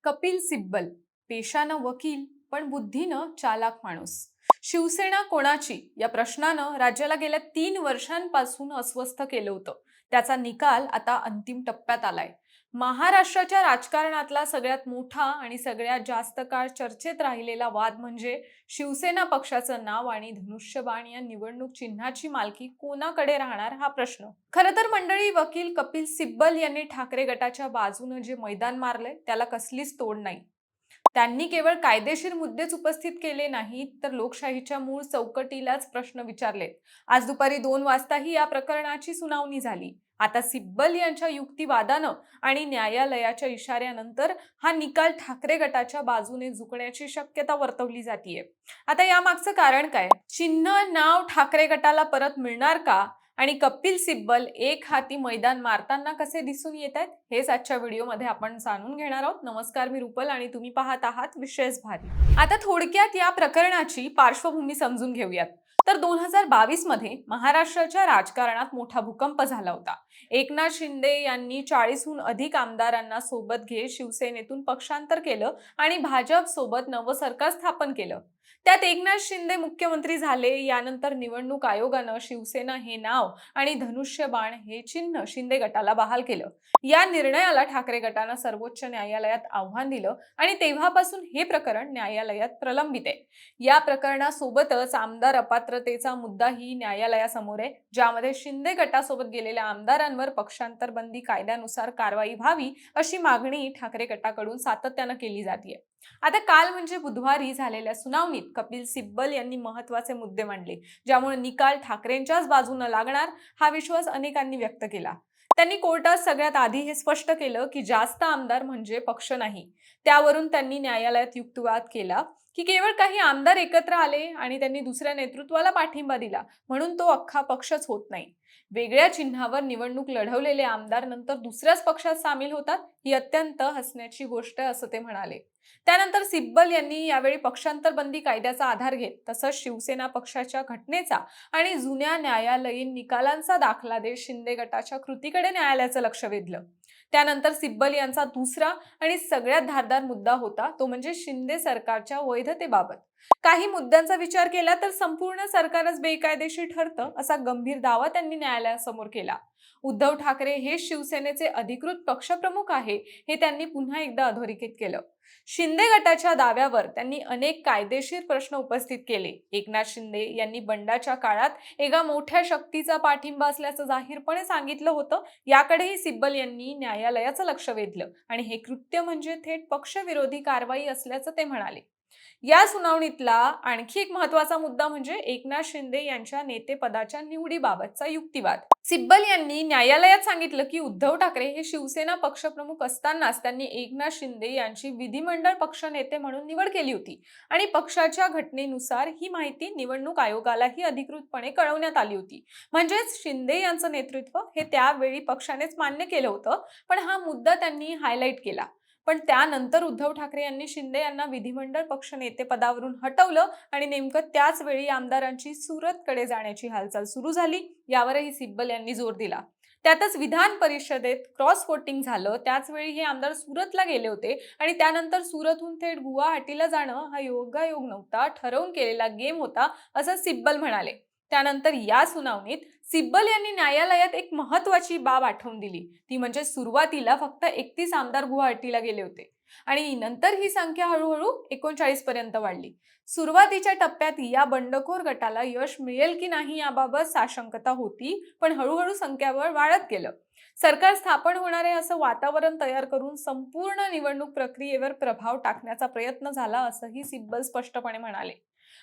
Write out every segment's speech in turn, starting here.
कपिल सिब्बल पेशानं वकील पण बुद्धीनं चालाक माणूस. शिवसेना कोणाची या प्रश्नानं राज्याला गेल्या 3 वर्षांपासून अस्वस्थ केलं होतं. त्याचा निकाल आता अंतिम टप्प्यात आलाय. महाराष्ट्राच्या राजकारणातला सगळ्यात मोठा आणि सगळ्यात जास्त काळ चर्चेत राहिलेला वाद म्हणजे शिवसेना पक्षाचं नाव आणि धनुष्यबाण या निवडणूक चिन्हाची मालकी कोणाकडे राहणार हा प्रश्न. खरं तर मंडळी, वकील कपिल सिब्बल यांनी ठाकरे गटाच्या बाजूने जे मैदान मारले त्याला कसलीच तोड नाही. त्यांनी केवळ कायदेशीर मुद्देच उपस्थित केले नाहीत, तर लोकशाहीच्या मूळ चौकटीलाच प्रश्न विचारले. आज दुपारी 2 वाजताही या प्रकरणाची सुनावणी झाली. आता सिब्बल यांच्या युक्तिवादानं आणि न्यायालयाच्या इशाऱ्यानंतर हा निकाल ठाकरे गटाच्या बाजूने झुकण्याची शक्यता वर्तवली जातीये. आता यामागचं कारण काय? चिन्ह नाव ठाकरे गटाला परत मिळणार का? आणि कपिल सिब्बल एक हाती मैदान मारताना कसे दिसून येत आहेत, हेच आजच्या व्हिडिओमध्ये आपण जाणून घेणार आहोत. नमस्कार, मी रुपल आणि तुम्ही पाहत आहात विशेष भारी. आता थोडक्यात या प्रकरणाची पार्श्वभूमी समजून घेऊयात. तर 2022 मध्ये महाराष्ट्राच्या राजकारणात मोठा भूकंप झाला होता. एकनाथ शिंदे यांनी 40हून अधिक आमदारांना सोबत घेत शिवसेनेतून पक्षांतर केलं आणि भाजप सोबत नवं सरकार स्थापन केलं. त्यात एकनाथ शिंदे मुख्यमंत्री झाले. यानंतर निवडणूक आयोगानं शिवसेना हे नाव आणि धनुष्यबाण हे चिन्ह शिंदे गटाला बहाल केलं. या निर्णयाला ठाकरे गटानं सर्वोच्च न्यायालयात आव्हान दिलं आणि तेव्हापासून हे प्रकरण न्यायालयात प्रलंबित आहे. या प्रकरणासोबतच आमदार अपात्रतेचा मुद्दाही न्यायालयासमोर आहे, ज्यामध्ये शिंदे गटासोबत गेलेल्या आमदारांवर पक्षांतर बंदी कायद्यानुसार कारवाई व्हावी अशी मागणी ठाकरे गटाकडून सातत्यानं केली जाते. आता काल म्हणजे बुधवारी झालेल्या सुनावणीत कपिल सिब्बल यांनी महत्त्वाचे मुद्दे मांडले, ज्यामुळे निकाल ठाकरेंच्याच बाजूने लागणार हा विश्वास अनेकांनी व्यक्त केला. त्यांनी कोर्टात सगळ्यात आधी हे स्पष्ट केलं की जास्त आमदार म्हणजे पक्ष नाही. त्यावरून त्यांनी न्यायालयात युक्तिवाद केला की केवळ काही आमदार एकत्र आले आणि त्यांनी दुसऱ्या नेतृत्वाला पाठिंबा दिला म्हणून तो अख्खा पक्षच होत नाही. वेगळ्या चिन्हावर निवडणूक लढवलेले आमदार नंतर दुसऱ्याच पक्षात सामील होतात, ही अत्यंत हसण्याची गोष्ट असं ते म्हणाले. त्यानंतर सिब्बल यांनी यावेळी पक्षांतर बंदी कायद्याचा आधार घेत तसंच शिवसेना पक्षाच्या घटनेचा आणि जुन्या न्यायालयीन निकालांचा दाखला देत शिंदे गटाच्या कृतीकडे न्यायालयाचं लक्ष वेधलं. त्यानंतर सिब्बल यांचा दुसरा आणि सगळ्यात धारदार मुद्दा होता तो म्हणजे शिंदे सरकारच्या वैधतेबाबत. काही मुद्द्यांचा विचार केला तर संपूर्ण सरकारच बेकायदेशीर ठरतं असा गंभीर दावा त्यांनी न्यायालयासमोर केला. उद्धव ठाकरे हे शिवसेनेचे अधिकृत पक्षप्रमुख आहे हे त्यांनी पुन्हा एकदा अधोरेखित केलं. शिंदे गटाच्या दाव्यावर त्यांनी अनेक कायदेशीर प्रश्न उपस्थित केले. एकनाथ शिंदे यांनी बंडाच्या काळात एका मोठ्या शक्तीचा पाठिंबा असल्याचं जाहीरपणे सांगितलं होतं. याकडेही सिब्बल यांनी न्यायालयाचं लक्ष वेधलं आणि हे कृत्य म्हणजे थेट पक्षविरोधी कारवाई असल्याचं ते म्हणाले. या सुनावणीतला आणखी एक महत्त्वाचा मुद्दा म्हणजे एकनाथ शिंदे यांच्या नेतेपदाच्या निवडीबाबतचा युक्तिवाद. सिब्बल यांनी न्यायालयात सांगितलं की उद्धव ठाकरे हे शिवसेना पक्षप्रमुख असतानाच त्यांनी एकनाथ शिंदे यांची विधिमंडळ पक्ष नेते म्हणून निवड केली होती आणि पक्षाच्या घटनेनुसार ही माहिती निवडणूक आयोगालाही अधिकृतपणे कळवण्यात आली होती. म्हणजेच शिंदे यांचं नेतृत्व हे त्यावेळी पक्षानेच मान्य केलं होतं, पण हा मुद्दा त्यांनी हायलाईट केला. पण त्यानंतर उद्धव ठाकरे यांनी शिंदे यांना विधिमंडळ पक्ष नेते पदावरून हटवलं आणि नेमकं त्याच वेळी आमदारांची सुरतकडे जाण्याची हालचाल सुरू झाली. यावरही सिब्बल यांनी जोर दिला. त्यातच विधान परिषदेत क्रॉस वोटिंग झालं. त्याच वेळी हे आमदार सुरतला गेले होते आणि त्यानंतर सुरतहून थेट गुवाहाटीला जाणं हा योगायोग नव्हता, ठरवून केलेला गेम होता असं सिब्बल म्हणाले. त्यानंतर या सुनावणीत सिब्बल यांनी न्यायालयात एक महत्त्वाची बाब आठवून दिली. ती म्हणजे सुरुवातीला फक्त 31 आमदार गुवाहाटीला गेले होते आणि नंतर ही संख्या हळूहळू 39 पर्यंत वाढली. सुरुवातीच्या टप्प्यात या बंडखोर गटाला यश मिळेल की नाही याबाबत साशंकता होती, पण हळूहळू संख्याबळ वाढत गेलं. सरकार स्थापन होणार आहे असं वातावरण तयार करून संपूर्ण निवडणूक प्रक्रियेवर प्रभाव टाकण्याचा प्रयत्न झाला असंही सिब्बल स्पष्टपणे म्हणाले.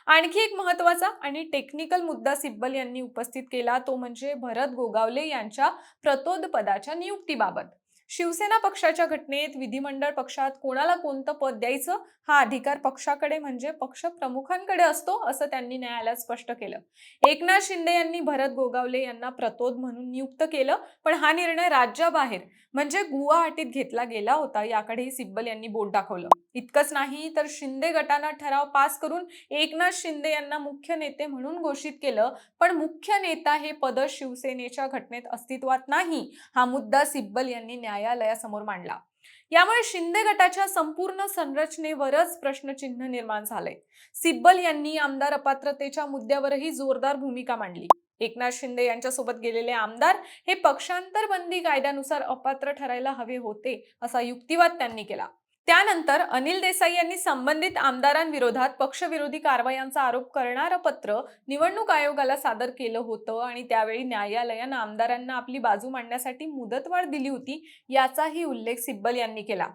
आणखी एक महत्त्वाचा आणि टेक्निकल मुद्दा सिब्बल यांनी उपस्थित केला तो म्हणजे भरत गोगावले यांच्या प्रतोद पदाच्या नियुक्तीबाबत. शिवसेना पक्षाच्या घटनेत विधिमंडळ पक्षात कोणाला कोणतं पद द्यायचं हा अधिकार पक्षाकडे म्हणजे पक्ष प्रमुखांकडे असतो असं त्यांनी न्यायालयात स्पष्ट केलं. एकनाथ शिंदे यांनी भरत गोगावले यांना प्रतोद म्हणून नियुक्त केलं, पण हा निर्णय राज्याबाहेर म्हणजे गुवाहाटीत घेतला गेला होता. याकडेही सिब्बल यांनी बोट दाखवलं. इतकंच नाही तर शिंदे गटानं ठराव पास करून एकनाथ शिंदे यांना मुख्य नेते म्हणून घोषित केलं, पण मुख्य नेता हे पद शिवसेनेच्या घटनेत अस्तित्वात नाही हा मुद्दा सिब्बल यांनी न्यायालयासमोर मांडला. यामुळे शिंदे गटाच्या संपूर्ण संरचनेवरच प्रश्नचिन्ह निर्माण झाले. सिब्बल यांनी आमदार अपात्रतेच्या मुद्द्यावरही जोरदार भूमिका मांडली. एकनाथ शिंदे यांच्यासोबत गेलेले आमदार हे पक्षांतर बंदी कायद्यानुसार अपात्र ठरायला हवे होते असा युक्तिवाद त्यांनी केला. त्यानंतर अनिल देसाई यांनी संबंधित आमदारांविरोधात पक्षविरोधी कारवायांचा आरोप करणारं पत्र निवडणूक आयोगाला सादर केलं होतं आणि त्यावेळी न्यायालयानं आमदारांना आपली बाजू मांडण्यासाठी मुदतवाढ दिली होती, याचाही उल्लेख सिब्बल यांनी केला.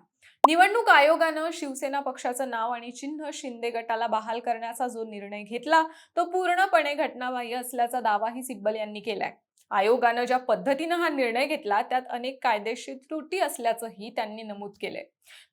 निवडणूक आयोगानं शिवसेना पक्षाचं नाव आणि चिन्ह शिंदे गटाला बहाल करण्याचा जो निर्णय घेतला तो पूर्णपणे घटनाबाह्य असल्याचा दावाही सिब्बल यांनी केलाय. आयोगानं ज्या पद्धतीनं हा निर्णय घेतला त्यात अनेक कायदेशीर त्रुटी असल्याचंही त्यांनी नमूद केलंय.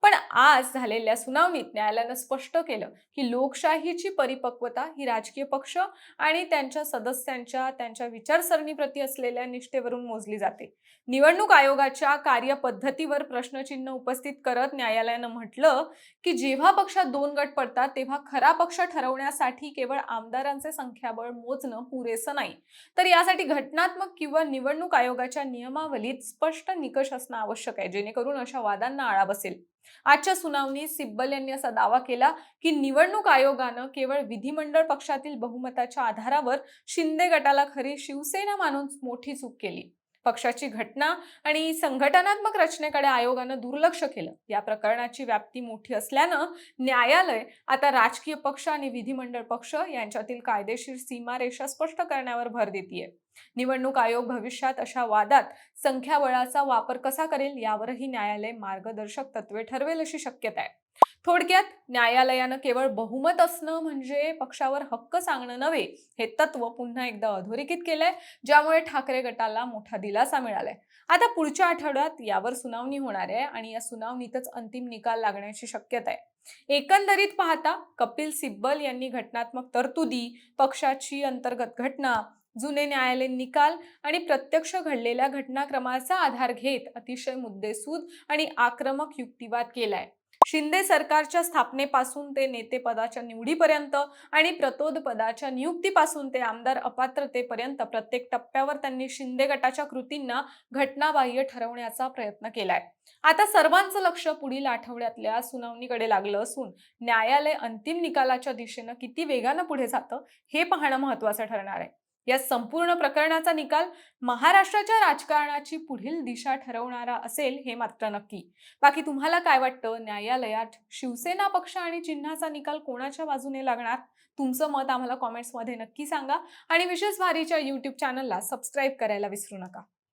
पण आज झालेल्या सुनावणीत न्यायालयानं स्पष्ट केलं की लोकशाहीची परिपक्वता ही राजकीय पक्ष आणि त्यांच्या सदस्यांच्या त्यांच्या विचारसरणीप्रती असलेल्या निष्ठेवरून मोजली जाते. निवडणूक आयोगाच्या कार्यपद्धतीवर प्रश्नचिन्ह उपस्थित करत न्यायालयानं म्हटलं की जेव्हा पक्षात दोन गट पडतात तेव्हा खरा पक्ष ठरवण्यासाठी केवळ आमदारांचे संख्याबळ मोजणं पुरेसं नाही, तर यासाठी घटनात्मक किंवा निवडणूक आयोगाच्या नियमावलीत स्पष्ट निकष असणं आवश्यक आहे, जेणेकरून अशा वादांना आळा बसेल. आजच्या सुनावणीत सिब्बल यांनी असा दावा केला की निवडणूक आयोगानं केवळ विधिमंडळ पक्षातील बहुमताच्या आधारावर शिंदे गटाला खरी शिवसेना मानून मोठी चूक केली. पक्षाची घटना आणि संघटनात्मक रचनेकडे आयोगानं दुर्लक्ष केलं. या प्रकरणाची व्याप्ती मोठी असल्यानं न्यायालय आता राजकीय पक्ष आणि विधिमंडळ पक्ष यांच्यातील कायदेशीर सीमारेषा स्पष्ट करण्यावर भर देतीये. निवडणूक आयोग भविष्यात अशा वादात संख्याबळाचा वापर कसा करेल यावरही न्यायालय मार्गदर्शक तत्वे ठरवेल अशी शक्यता आहे. थोडक्यात न्यायालयानं केवळ बहुमत असणं म्हणजे पक्षावर हक्क सांगणं नव्हे, हे तत्व पुन्हा एकदा अधोरेखित केलंय, ज्यामुळे ठाकरे गटाला मोठा दिलासा मिळालाय. आता पुढच्या आठवड्यात यावर सुनावणी होणार आहे आणि या सुनावणीतच अंतिम निकाल लागण्याची शक्यता आहे. एकंदरीत पाहता कपिल सिब्बल यांनी घटनात्मक तरतुदी, पक्षाची अंतर्गत घटना, जुने न्यायालयीन निकाल आणि प्रत्यक्ष घडलेल्या घटनाक्रमाचा आधार घेत अतिशय मुद्देसूद आणि आक्रमक युक्तिवाद केलाय. शिंदे सरकारच्या स्थापनेपासून ते नेतेपदाच्या निवडीपर्यंत आणि प्रतोद पदाच्या नियुक्तीपासून ते आमदार अपात्रतेपर्यंत प्रत्येक टप्प्यावर त्यांनी शिंदे गटाच्या कृतींना घटनाबाह्य ठरवण्याचा प्रयत्न केलाय. आता सर्वांचं लक्ष पुढील आठवड्यातल्या सुनावणीकडे लागलं असून न्यायालय अंतिम निकालाच्या दिशेनं किती वेगानं पुढे जातं हे पाहणं महत्त्वाचं ठरणार आहे. या संपूर्ण प्रकरणाचा निकाल महाराष्ट्राच्या राजकारणाची पुढील दिशा ठरवणारा असेल हे मात्र नक्की. बाकी तुम्हाला काय वाटतं, न्यायालयात शिवसेना पक्ष आणि चिन्हाचा निकाल कोणाच्या बाजूने लागणार? तुमचं मत आम्हाला कॉमेंट्समध्ये नक्की सांगा आणि विशेष भारीच्या YouTube चॅनलला सबस्क्राईब करायला विसरू नका.